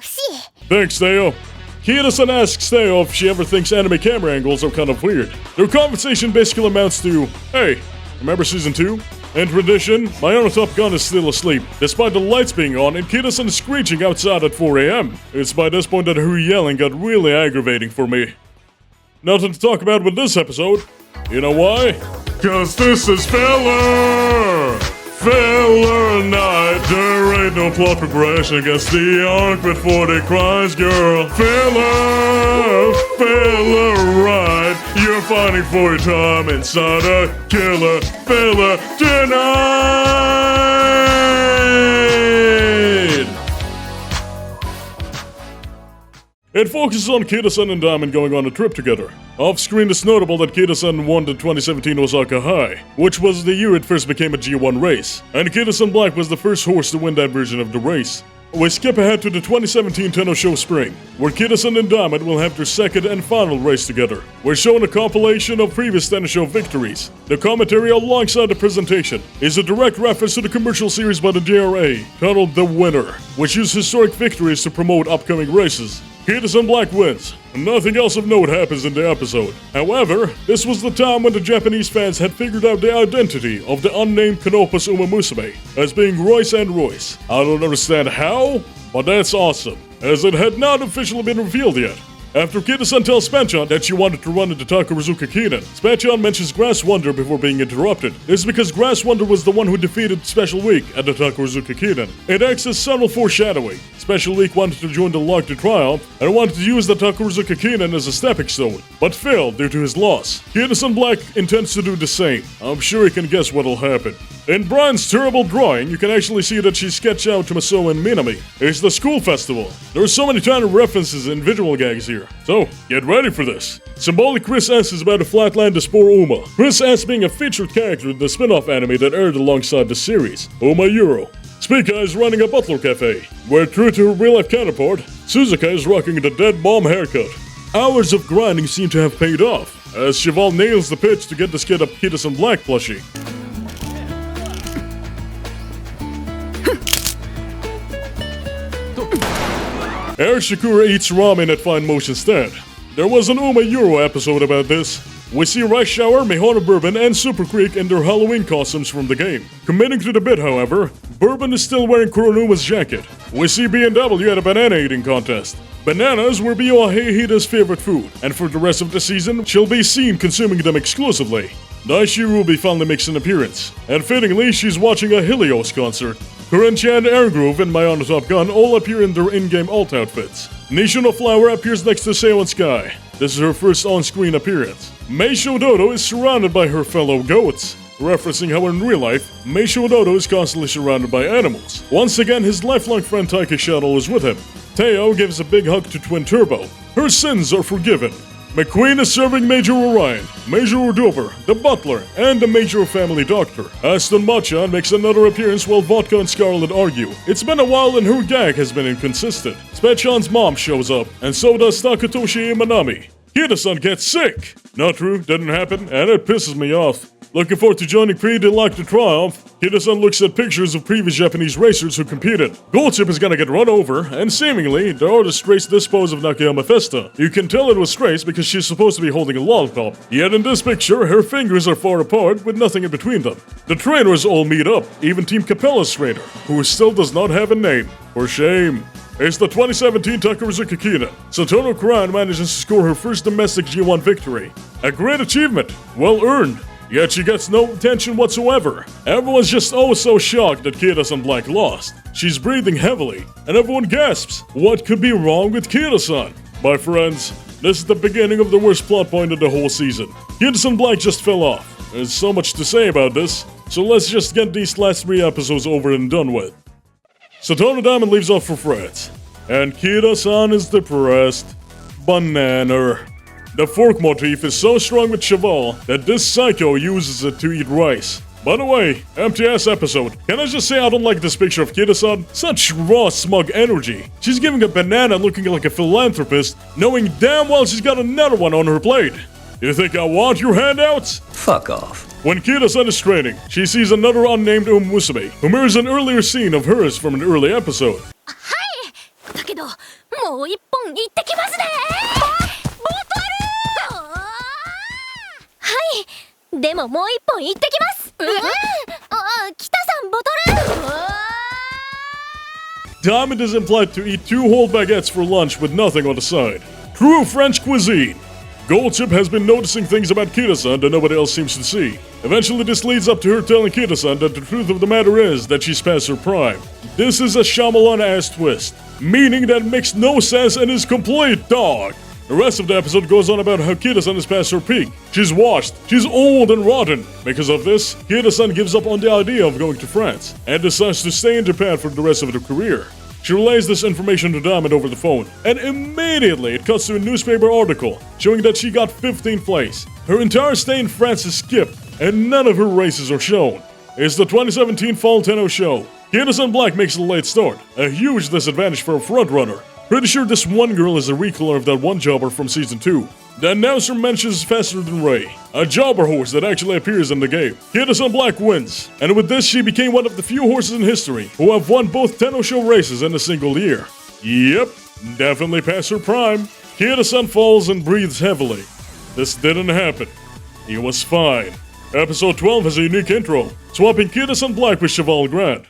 し Thanks, Teo. Kitasan asks Teo if she ever thinks anime camera angles are kind of weird. Their conversation basically amounts to, "Hey, remember season 2? In tradition, my own Top Gun is still asleep, despite the lights being on and Kitasan is screeching outside at 4 a.m. It's by this point that her yelling got really aggravating for me. Nothing to talk about with this episode. You know why? Cause this is filler! Filler night. There ain't no plot progression against the arc before they cries, girl. Filler! Filler ride. You're fighting for your time inside a killer filler tonight! It focuses on Kitasan and Diamond going on a trip together. Off-screen, it's notable that Kitasan won the 2017 Osaka High, which was the year it first became a G1 race, and Kitasan Black was the first horse to win that version of the race. We skip ahead to the 2017 Tenno Show Spring, where Kitasan and Diamond will have their second and final race together. We're shown a compilation of previous Tenno Show victories. The commentary alongside the presentation is a direct reference to the commercial series by the JRA, titled The Winner, which used historic victories to promote upcoming races. Kitasan Black wins. Nothing else of note happens in the episode. However, this was the time when the Japanese fans had figured out the identity of the unnamed Canopus UmaMusume as being Royce and Royce. I don't understand how, but that's awesome, as it had not officially been revealed yet. After Kitasan tells Spanchan that she wanted to run into Takarazuka Kinen, Spanchan mentions Grass Wonder before being interrupted. This is because Grass Wonder was the one who defeated Special Week at the Takarazuka Kinen. It acts as subtle foreshadowing. Special Week wanted to join the Log to Triumph and wanted to use the Takarazuka Kinen as a stepping stone, but failed due to his loss. Kitasan Black intends to do the same. I'm sure you can guess what'll happen. In Brian's terrible drawing, you can actually see that she sketched out Tomaso and Minami. It's the school festival. There are so many tiny references and visual gags here. So, get ready for this. Symbolic Chris S is about to flatland the Spore Uma. Chris S being a featured character in the spin-off anime that aired alongside the series, Umayuru. Spica is running a butler cafe, where true to her real-life counterpart, Suzuka is rocking the dead bomb haircut. Hours of grinding seem to have paid off, as Cheval nails the pitch to get the skid up Kitasan Black plushie. Air Shakura eats ramen at Fine Motion Stand. There was an Umayuru episode about this. We see Rice Shower, Mihona Bourbon, and Super Creek in their Halloween costumes from the game. Committing to the bit, however, Bourbon is still wearing Kuronuma's jacket. We see B&W at a banana eating contest. Bananas will be Ohihida's favorite food, and for the rest of the season, she'll be seen consuming them exclusively. Daishiru will be finally makes an appearance, and fittingly, she's watching a Helios concert. Kurenchi and Airgroove and Mayon Top Gun all appear in their in-game alt outfits. Nishuno Flower appears next to Seion Sky. This is her first on-screen appearance. Meisho Dodo is surrounded by her fellow goats, referencing how in real life, Meisho Dodo is constantly surrounded by animals. Once again, his lifelong friend Taiki Shadow is with him. Teo gives a big hug to Twin Turbo. Her sins are forgiven. McQueen is serving Major Orion, Major Urdover, the butler, and the Major family doctor. Aston Machan makes another appearance while Vodka and Scarlet argue. It's been a while and her gag has been inconsistent. Spechan's mom shows up, and so does Takatoshi Imanami. Kitasan gets sick! Not true, didn't happen, and it pisses me off. Looking forward to joining Prix de l'Arc de Triomphe. Kitasan looks at pictures of previous Japanese racers who competed. Goldship is gonna get run over, and seemingly, the artist Trace dispose of Nakayama Festa. You can tell it was Trace because she's supposed to be holding a lollipop. Yet in this picture, her fingers are far apart with nothing in between them. The trainers all meet up, even Team Capella's trainer, who still does not have a name. For shame. It's the 2017 Takarazuka Kina. Satono Kuran manages to score her first domestic G1 victory. A great achievement, well earned. Yet she gets no attention whatsoever. Everyone's just oh so shocked that Kitasan Black lost. She's breathing heavily, and everyone gasps. What could be wrong with Kitasan? My friends, this is the beginning of the worst plot point of the whole season. Kitasan Black just fell off. There's so much to say about this, so let's just get these last 3 episodes over and done with. Satono Diamond leaves off for France, and Kitasan is depressed. Banana. The fork motif is so strong with Cheval that this psycho uses it to eat rice. By the way, empty-ass episode. Can I just say I don't like this picture of Kitasan? Such raw, smug energy. She's giving a banana looking like a philanthropist, knowing damn well she's got another one on her plate. You think I want your handouts? Fuck off. When Kitasan is training, she sees another unnamed UmaMusume, who mirrors an earlier scene of hers from an early episode. だけどもう一本行ってきますねボトルはいでももう一本行ってきます北さんボトル Diamond is implied to eat 2 whole baguettes for lunch with nothing on the side. True French cuisine. Goldship has been noticing things about Kitasan that nobody else seems to see. Eventually this leads up to her telling Kitasan that the truth of the matter is that she's past her prime. This is a Shyamalan-ass twist, meaning that makes no sense and is complete dog. The rest of the episode goes on about how Kitasan is past her peak. She's washed, she's old and rotten. Because of this, Kitasan gives up on the idea of going to France, and decides to stay in Japan for the rest of her career. She relays this information to Diamond over the phone, and immediately it cuts to a newspaper article showing that she got 15th place. Her entire stay in France is skipped, and none of her races are shown. It's the 2017 Fall Tenno show. Kitasan Black makes a late start, a huge disadvantage for a frontrunner. Pretty sure this one girl is a recolor of that one jobber from Season 2. The announcer mentions Faster Than Ray, a jobber horse that actually appears in the game. Kitasan Black wins, and with this she became one of the few horses in history who have won both Tenno show races in a single year. Yep, definitely past her prime. Kitasan falls and breathes heavily. This didn't happen. He was fine. Episode 12 has a unique intro, swapping Kitasan Black with Cheval Grand.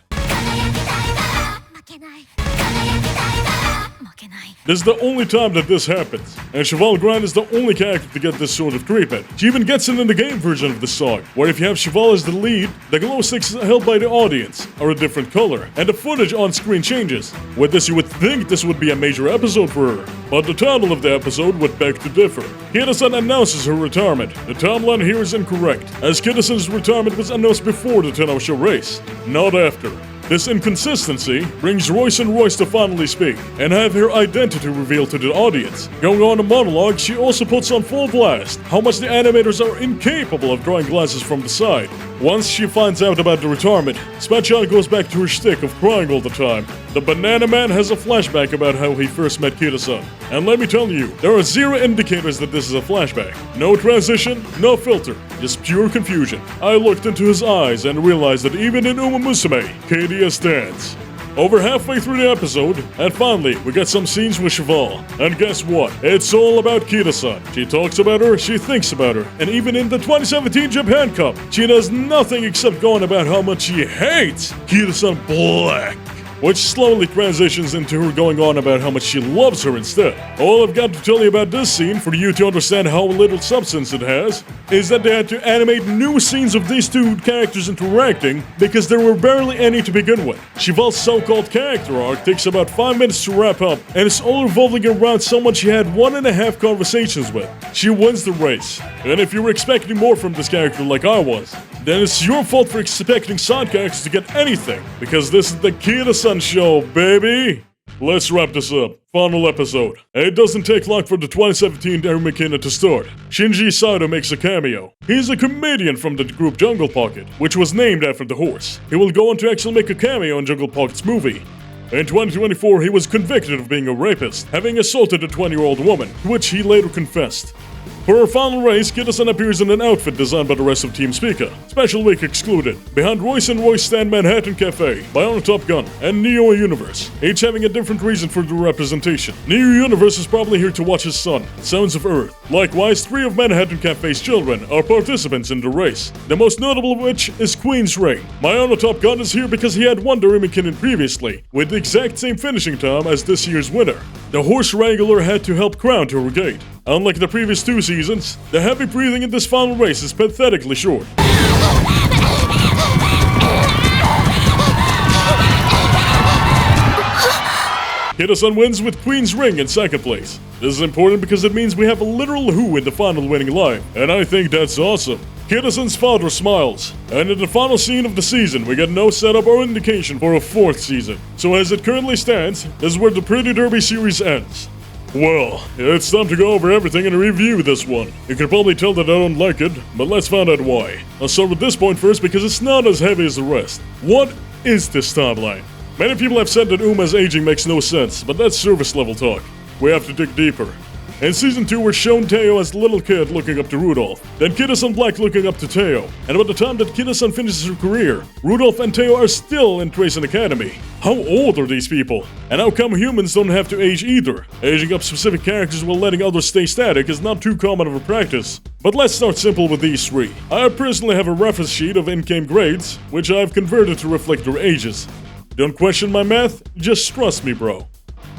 This is the only time that this happens, and Cheval Grand is the only character to get this sort of treatment. She even gets it in the game version of the song, where if you have Cheval as the lead, the glow sticks held by the audience are a different color, and the footage on screen changes. With this you would think this would be a major episode for her, but the title of the episode would beg to differ. Kitasan announces her retirement. The timeline here is incorrect, as Kitasan's retirement was announced before the Tenno show race, not after. This inconsistency brings Royce and Royce to finally speak and have her identity revealed to the audience. Going on a monologue, she also puts on full blast how much the animators are incapable of drawing glasses from the side. Once she finds out about the retirement, Spatchan goes back to her shtick of crying all the time. The Banana Man has a flashback about how he first met Kitasan. And let me tell you, there are 0 indicators that this is a flashback. No transition, no filter, just pure confusion. I looked into his eyes and realized that even in UmaMusume, Kaedientes stands. Over halfway through the episode, and finally, we get some scenes with Cheval. And guess what? It's all about Kitasan. She talks about her, she thinks about her, and even in the 2017 Japan Cup, she does nothing except go on about how much she hates Kitasan Black. which slowly transitions into her going on about how much she loves her instead. All I've got to tell you about this scene, for you to understand how little substance it has, is that they had to animate new scenes of these two characters interacting because there were barely any to begin with. Shival's so-called character arc takes about 5 minutes to wrap up, and it's all revolving around someone she had 1.5 conversations with. She wins the race. And if you were expecting more from this character like I was, then it's your fault for expecting side characters to get anything, because this is the Kitasan show, baby! Let's wrap this up. Final episode. It doesn't take long for the 2017 Arumikina to start. Shinji Saito makes a cameo. He's a comedian from the group Jungle Pocket, which was named after the horse. He will go on to actually make a cameo in Jungle Pocket's movie. In 2024, he was convicted of being a rapist, having assaulted a 20-year-old woman, to which he later confessed. For our final race, Kitasan appears in an outfit designed by the rest of Team Speaker. Special week excluded. Behind Royce and Royce stand Manhattan Cafe, Bionic Top Gun, and Neo Universe, each having a different reason for the representation. Neo Universe is probably here to watch his son, Sounds of Earth. Likewise, 3 of Manhattan Cafe's children are participants in the race, the most notable of which is Queen's Reign. Bionic Top Gun is here because he had won the Rimikinen previously, with the exact same finishing time as this year's winner. The horse wrangler had to help crown to her gate. Unlike the previous 2 seasons, the heavy breathing in this final race is pathetically short. Kitasan wins with Queen's Ring in second place. This is important because it means we have a literal who in the final winning line, and I think that's awesome. Kitasan's father smiles, and in the final scene of the season, we get no setup or indication for a 4th season. So as it currently stands, this is where the Pretty Derby series ends. Well, it's time to go over everything and review this one. You can probably tell that I don't like it, but let's find out why. I'll start with this point first because it's not as heavy as the rest. What is this timeline? Many people have said that Uma's aging makes no sense, but that's service level talk. We have to dig deeper. In Season 2, we're shown Teo as the little kid looking up to Rudolph, then Kitasan Black looking up to Teo, and by the time that Kitasan finishes her career, Rudolph and Teo are still in Tracing Academy. How old are these people? And how come humans don't have to age either? Aging up specific characters while letting others stay static is not too common of a practice. But let's start simple with these 3. I personally have a reference sheet of in-game grades, which I've converted to reflect their ages. Don't question my math, just trust me, bro.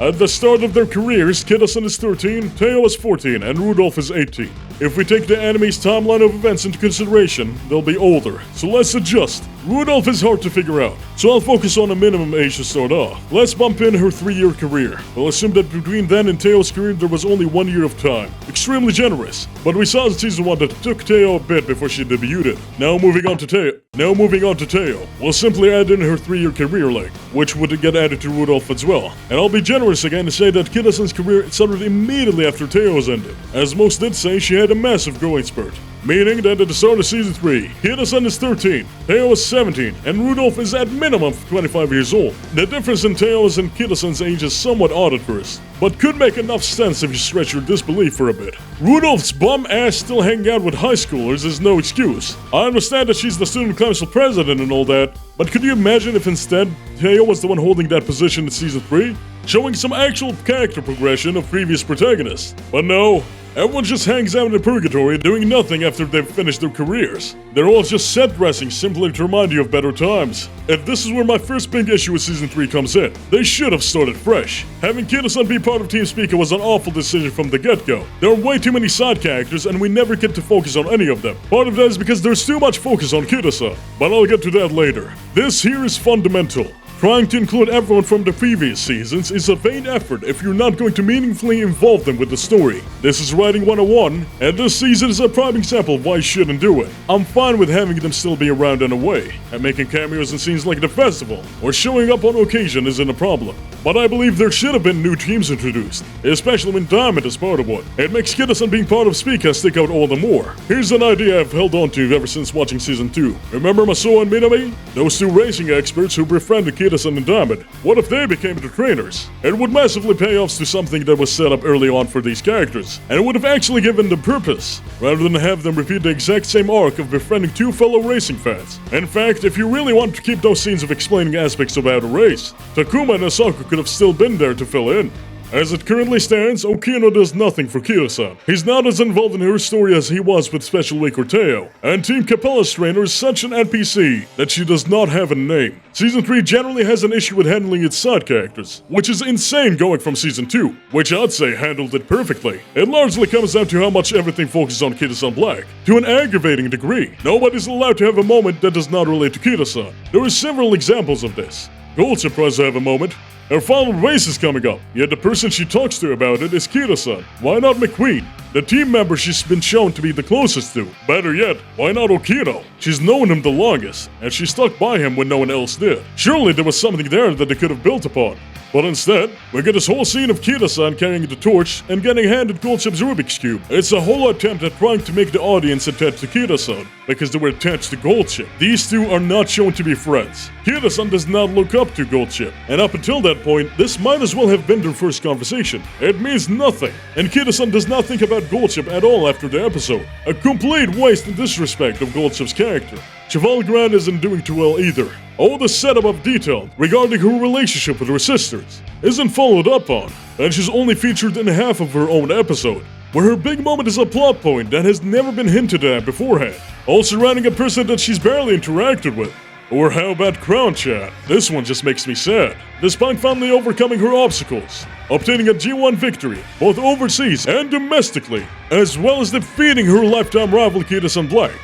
At the start of their careers, Kitasan is 13, Teo is 14, and Rudolph is 18. If we take the anime's timeline of events into consideration, they'll be older, so let's adjust. Rudolph is hard to figure out, so I'll focus on a minimum age to start off. Let's bump in her 3-year career. We'll assume that between then and Teo's career there was only 1 year of time. Extremely generous, but we saw in Season 1 that it took Teo a bit before she debuted. Now moving on to Teo. We'll simply add in her 3-year career length, which would get added to Rudolph as well. And I'll be generous again to say that Kitasan's career started immediately after Teo's ended. As most did say, she had a massive growing spurt. Meaning that at the start of Season 3, Kitasan is 13, Teo is 17, and Rudolph is at minimum 25 years old. The difference in Teo's and Kitasan's age is somewhat odd at first, but could make enough sense if you stretch your disbelief for a bit. Rudolph's bum ass still hanging out with high schoolers is no excuse. I understand that she's the student council president and all that, but could you imagine if instead Teo was the one holding that position in Season 3? Showing some actual character progression of previous protagonists. But no, everyone just hangs out in purgatory doing nothing after they've finished their careers. They're all just set dressing simply to remind you of better times. If this is where my first big issue with Season 3 comes in, they should have started fresh. Having Kitasan be part of Team Speaker was an awful decision from the get-go. There are way too many side characters and we never get to focus on any of them. Part of that is because there's too much focus on Kitasan, but I'll get to that later. This here is fundamental. Trying to include everyone from the previous seasons is a vain effort if you're not going to meaningfully involve them with the story. This is writing 101, and this season is a prime example of why you shouldn't do it. I'm fine with having them still be around in a way, and making cameos in scenes like the festival, or showing up on occasion isn't a problem. But I believe there should have been new teams introduced, especially when Diamond is part of one. It makes Kitasan being part of Speaker stick out all the more. Here's an idea I've held on to ever since watching Season 2. Remember Masuo and Minami? Those 2 racing experts who befriended Kitasan and Diamond. What if they became the trainers? It would massively pay off to something that was set up early on for these characters, and it would have actually given them purpose, rather than have them repeat the exact same arc of befriending 2 fellow racing fans. In fact, if you really want to keep those scenes of explaining aspects about a race, Takuma and Asako could have still been there to fill in. As it currently stands, Okino does nothing for Kitasan. He's not as involved in her story as he was with Special Week or Teo, and Team Capella's trainer is such an NPC that she does not have a name. Season 3 generally has an issue with handling its side characters, which is insane going from Season 2, which I'd say handled it perfectly. It largely comes down to how much everything focuses on Kitasan Black, to an aggravating degree. Nobody's allowed to have a moment that does not relate to Kitasan. There are several examples of this. Gold surprised to have a moment. Her final race is coming up, yet the person she talks to about it is Kitasan. Why not McQueen, the team member she's been shown to be the closest to? Better yet, why not Okino? She's known him the longest, and she stuck by him when no one else did. Surely there was something there that they could have built upon. But instead, we get this whole scene of Kitasan carrying the torch and getting handed Goldchip's Rubik's Cube. It's a whole attempt at trying to make the audience attached to Kitasan, because they were attached to Goldchip. These two are not shown to be friends. Kitasan does not look up to Goldchip, and up until that point, this might as well have been their first conversation. It means nothing, and Kitasan does not think about Goldchip at all after the episode. A complete waste and disrespect of Goldchip's character. Cheval Grand isn't doing too well either. All the setup of detail regarding her relationship with her sisters isn't followed up on, and she's only featured in half of her own episode, where her big moment is a plot point that has never been hinted at beforehand, all surrounding a person that she's barely interacted with. Or how about Crown Chat? This one just makes me sad. Despite finally overcoming her obstacles, obtaining a G1 victory, both overseas and domestically, as well as defeating her lifetime rival Kitasan Black,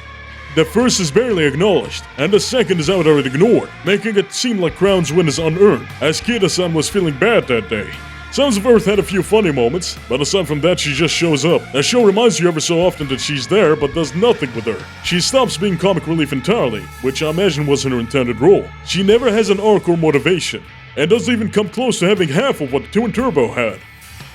the first is barely acknowledged, and the second is outright ignored, making it seem like Crown's win is unearned, as Kitasan was feeling bad that day. Sons of Earth had a few funny moments, but aside from that she just shows up. The show reminds you ever so often that she's there, but does nothing with her. She stops being comic relief entirely, which I imagine wasn't her intended role. She never has an arc or motivation, and doesn't even come close to having half of what Twin Turbo had.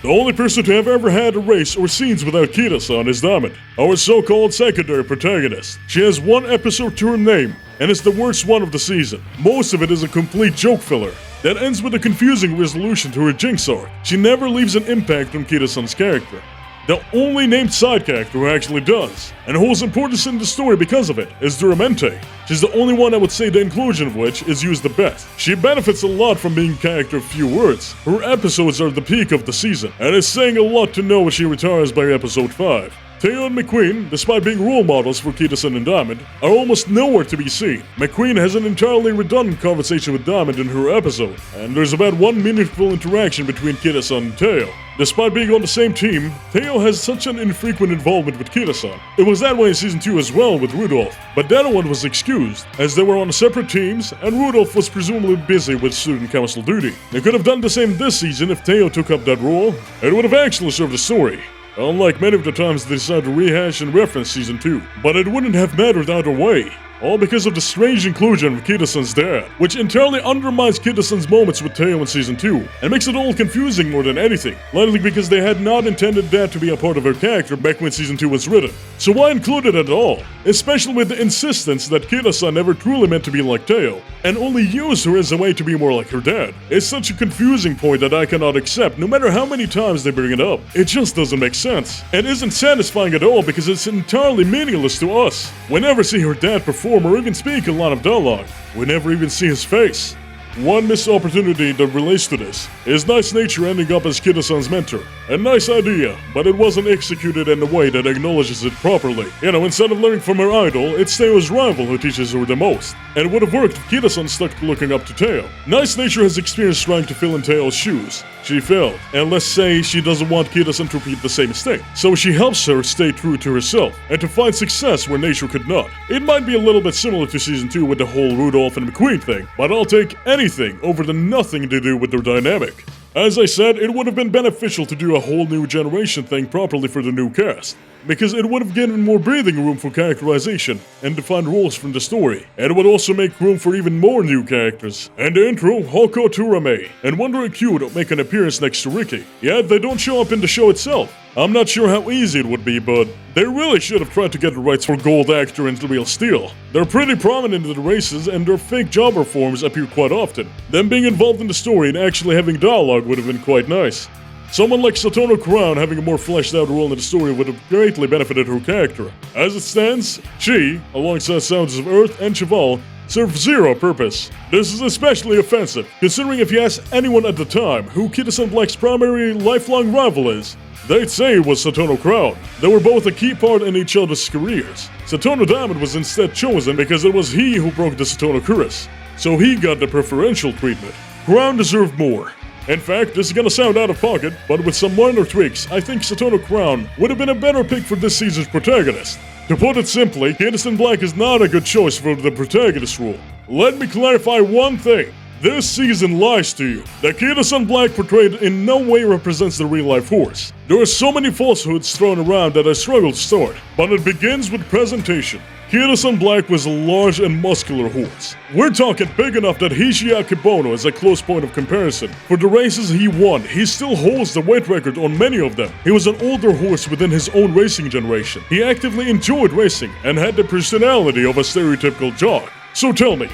The only person to have ever had a race or scenes without Kitasan is Diamond, our so-called secondary protagonist. She has one episode to her name, and it's the worst one of the season. Most of it is a complete joke filler that ends with a confusing resolution to her Jinx arc. She never leaves an impact on Kitasan's character. The only named side character who actually does, and holds importance in the story because of it, is Duramente. She's the only one I would say the inclusion of which is used the best. She benefits a lot from being a character of few words. Her episodes are the peak of the season, and it's saying a lot to know when she retires by episode 5. Teo and McQueen, despite being role models for Kitasan and Diamond, are almost nowhere to be seen. McQueen has an entirely redundant conversation with Diamond in her episode, and there's about one meaningful interaction between Kitasan and Teo. Despite being on the same team, Teo has such an infrequent involvement with Kitasan. It was that way in Season 2 as well with Rudolph, but that one was excused, as they were on separate teams, and Rudolph was presumably busy with student council duty. They could have done the same this season if Teo took up that role. It would have actually served the story, unlike many of the times they decided to rehash and reference Season 2. But it wouldn't have mattered either way, all because of the strange inclusion of Kitasan's dad, which entirely undermines Kitasan's moments with Teo in Season 2, and makes it all confusing more than anything, likely because they had not intended that to be a part of her character back when Season 2 was written. So why include it at all? Especially with the insistence that Kitasan never truly meant to be like Teo, and only used her as a way to be more like her dad. It's such a confusing point that I cannot accept, no matter how many times they bring it up. It just doesn't make sense, and isn't satisfying at all because it's entirely meaningless to us. We never see her dad perform or even speak a line of dialogue. We never even see his face. One missed opportunity that relates to this is Nice Nature ending up as Kitasan's mentor. A nice idea, but it wasn't executed in a way that acknowledges it properly. You know, instead of learning from her idol, it's Teo's rival who teaches her the most. And it would have worked if Kitasan stuck looking up to Teo. Nice Nature has experience trying to fill in Teo's shoes. She failed, and let's say she doesn't want Kitasan to repeat the same mistake. So she helps her stay true to herself, and to find success where Nature could not. It might be a little bit similar to Season 2 with the whole Rudolph and McQueen thing, but I'll take anything over the nothing to do with their dynamic. As I said, it would have been beneficial to do a whole new generation thing properly for the new cast, because it would have given more breathing room for characterization and defined roles from the story, and it would also make room for even more new characters. And the intro, Hoko Turame and Wonder and Q don't make an appearance next to Ricky, yet they don't show up in the show itself. I'm not sure how easy it would be, but they really should have tried to get the rights for Gold Actor and Real Steel. They're pretty prominent in the races, and their fake jobber forms appear quite often. Them being involved in the story and actually having dialogue would have been quite nice. Someone like Satono Crown having a more fleshed out role in the story would have greatly benefited her character. As it stands, she, alongside Sounds of Earth and Cheval, serve zero purpose. This is especially offensive, considering if you ask anyone at the time who Kitasan Black's primary lifelong rival is, they'd say it was Satono Crown. They were both a key part in each other's careers. Satono Diamond was instead chosen because it was he who broke the Satono Curse, so he got the preferential treatment. Crown deserved more. In fact, this is gonna sound out of pocket, but with some minor tweaks, I think Satono Crown would have been a better pick for this season's protagonist. To put it simply, Kitasan Black is not a good choice for the protagonist role. Let me clarify one thing. This season lies to you. The Kitasan Black portrayed in no way represents the real-life horse. There are so many falsehoods thrown around that I struggle to start, but it begins with presentation. Kitasan Black was a large and muscular horse. We're talking big enough that Hishi Akebono is a close point of comparison. For the races he won, he still holds the weight record on many of them. He was an older horse within his own racing generation. He actively enjoyed racing and had the personality of a stereotypical jock. So tell me,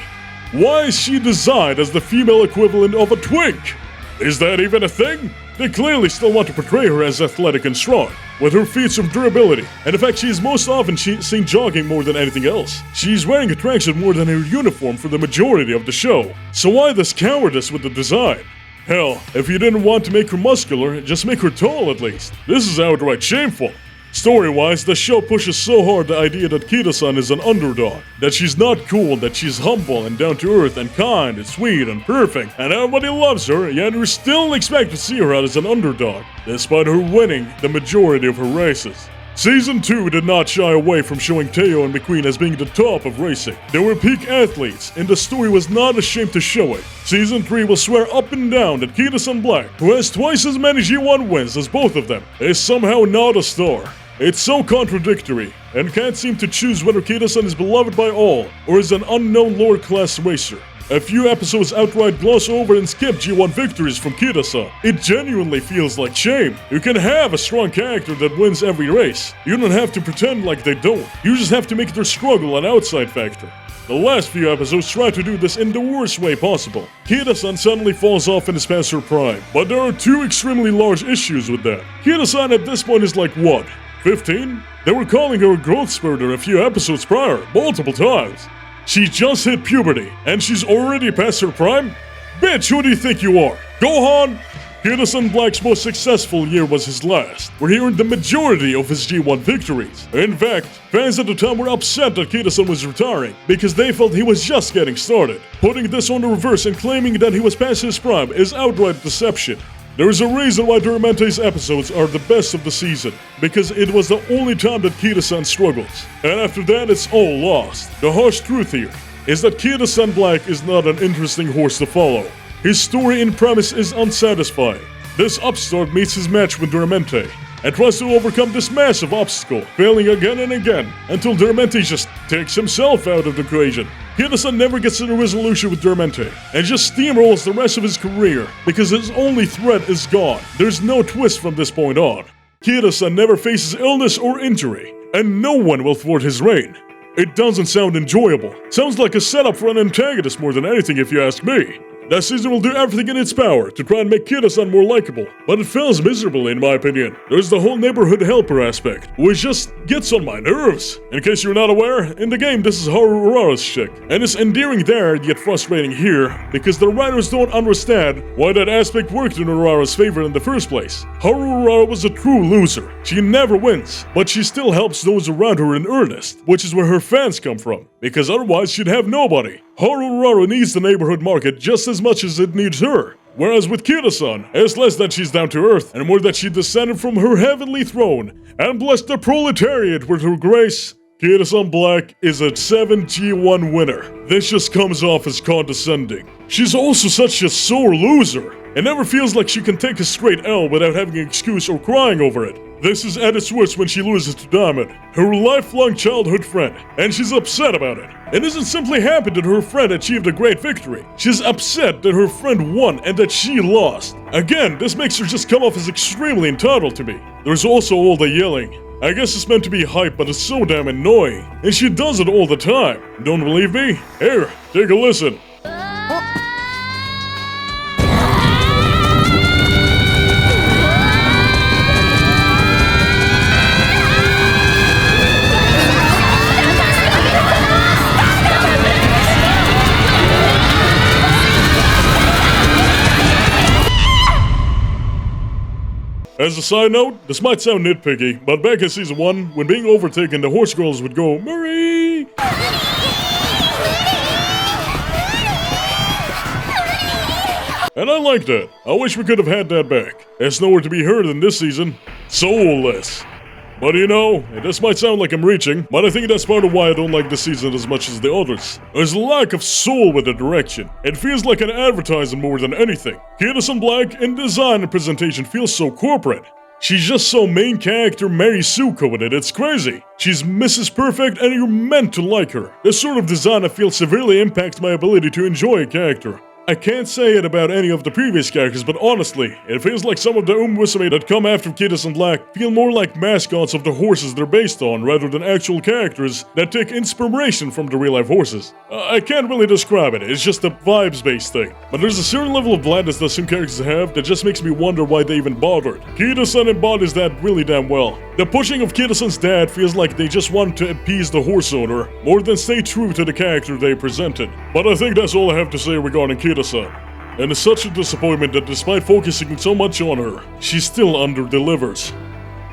why is she designed as the female equivalent of a twink? Is that even a thing? They clearly still want to portray her as athletic and strong, with her feats of durability, and in fact she is most often seen jogging more than anything else. She's wearing a tracksuit more than her uniform for the majority of the show, so why this cowardice with the design? Hell, if you didn't want to make her muscular, just make her tall at least. This is outright shameful. Story-wise, the show pushes so hard the idea that Kitasan is an underdog, that she's not cool, that she's humble and down-to-earth and kind and sweet and perfect, and everybody loves her, yet we still expect to see her out as an underdog, despite her winning the majority of her races. Season 2 did not shy away from showing Teo and McQueen as being the top of racing. They were peak athletes, and the story was not ashamed to show it. Season 3 will swear up and down that Kitasan Black, who has twice as many G1 wins as both of them, is somehow not a star. It's so contradictory, and can't seem to choose whether Kitasan is beloved by all, or is an unknown lower-class racer. A few episodes outright gloss over and skip G1 victories from Kitasan. It genuinely feels like shame. You can have a strong character that wins every race. You don't have to pretend like they don't. You just have to make their struggle an outside factor. The last few episodes try to do this in the worst way possible. Kitasan suddenly falls off in his past her prime, but there are two extremely large issues with that. Kitasan at this point is like what? 15? They were calling her a growth spurter a few episodes prior, multiple times. She just hit puberty, and she's already past her prime? Bitch, who do you think you are? Gohan? Kitasan Black's most successful year was his last, where he earned the majority of his G1 victories. In fact, fans at the time were upset that Kitasan was retiring, because they felt he was just getting started. Putting this on the reverse and claiming that he was past his prime is outright deception. There is a reason why Duramente's episodes are the best of the season, because it was the only time that Kitasan struggles. And after that, it's all lost. The harsh truth here is that Kitasan Black is not an interesting horse to follow. His story in premise is unsatisfying. This upstart meets his match with Duramente, and tries to overcome this massive obstacle, failing again and again, until Duramente just takes himself out of the equation. Kitasan never gets to a resolution with Duramente, and just steamrolls the rest of his career, because his only threat is gone. There's no twist from this point on. Kitasan never faces illness or injury, and no one will thwart his reign. It doesn't sound enjoyable. Sounds like a setup for an antagonist more than anything if you ask me. That season will do everything in its power to try and make Kitasan more likable, but it fails miserably in my opinion. There's the whole neighborhood helper aspect, which just gets on my nerves. In case you're not aware, in the game this is Haru Urara's chick, and it's endearing there yet frustrating here, because the writers don't understand why that aspect worked in Urara's favor in the first place. Haru Urara was a true loser. She never wins, but she still helps those around her in earnest, which is where her fans come from, because otherwise she'd have nobody. Haru Urara needs the neighborhood market just as much as it needs her. Whereas with Kitasan, it's less that she's down to earth and more that she descended from her heavenly throne and blessed the proletariat with her grace. Kitasan Black is a 7 G1 winner. This just comes off as condescending. She's also such a sore loser. It never feels like she can take a straight L without having an excuse or crying over it. This is at its worst when she loses to Diamond, her lifelong childhood friend, and she's upset about it. It isn't simply happy that her friend achieved a great victory. She's upset that her friend won and that she lost. Again, this makes her just come off as extremely entitled to me. There's also all the yelling. I guess it's meant to be hype, but it's so damn annoying. And she does it all the time. Don't believe me? Here, take a listen. As a side note, this might sound nitpicky, but back in season 1, when being overtaken, the horse girls would go, Murray! And I like that. I wish we could have had that back. It's nowhere to be heard in this season. Soulless. But you know, this might sound like I'm reaching, but I think that's part of why I don't like this season as much as the others. There's a lack of soul with the direction. It feels like an advertisement more than anything. Kitasan Black in design and presentation feels so corporate. She's just so main character Mary Tsuko with it, it's crazy. She's Mrs. Perfect and you're meant to like her. This sort of design I feel severely impacts my ability to enjoy a character. I can't say it about any of the previous characters, but honestly, it feels like some of the UmaMusume that come after Kitasan Black feel more like mascots of the horses they're based on, rather than actual characters that take inspiration from the real-life horses. I can't really describe it, it's just a vibes-based thing. But there's a certain level of blandness that some characters have that just makes me wonder why they even bothered. Kitasan embodies that really damn well. The pushing of Kitasan's dad feels like they just want to appease the horse owner, more than stay true to the character they presented. But I think that's all I have to say regarding Kitasan. And it's such a disappointment that despite focusing so much on her, she still under-delivers.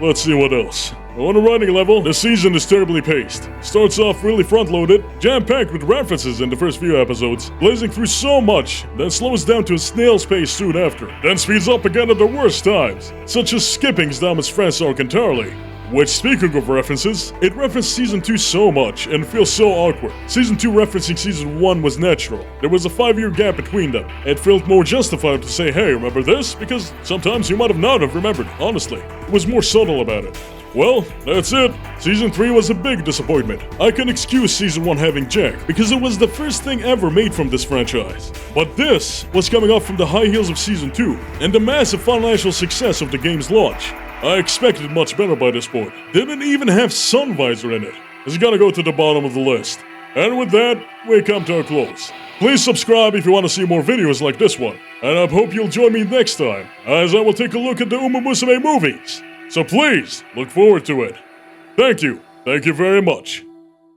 Let's see what else. On a writing level, the season is terribly paced. Starts off really front-loaded, jam-packed with references in the first few episodes, blazing through so much, then slows down to a snail's pace soon after, then speeds up again at the worst times, such as skipping Zdamas France arc entirely. Which, speaking of references, it referenced Season 2 so much and feels so awkward. Season 2 referencing Season 1 was natural. There was a 5-year gap between them. It felt more justified to say, hey, remember this? Because sometimes you might have not have remembered, honestly. It was more subtle about it. Well, that's it. Season 3 was a big disappointment. I can excuse Season 1 having Jack, because it was the first thing ever made from this franchise. But this was coming off from the high heels of Season 2, and the massive financial success of the game's launch. I expected much better by this point. Didn't even have Sunvisor in it. It's gotta go to the bottom of the list. And with that, we come to a close. Please subscribe if you want to see more videos like this one. And I hope you'll join me next time, as I will take a look at the UmaMusume movies. So please, look forward to it. Thank you very much.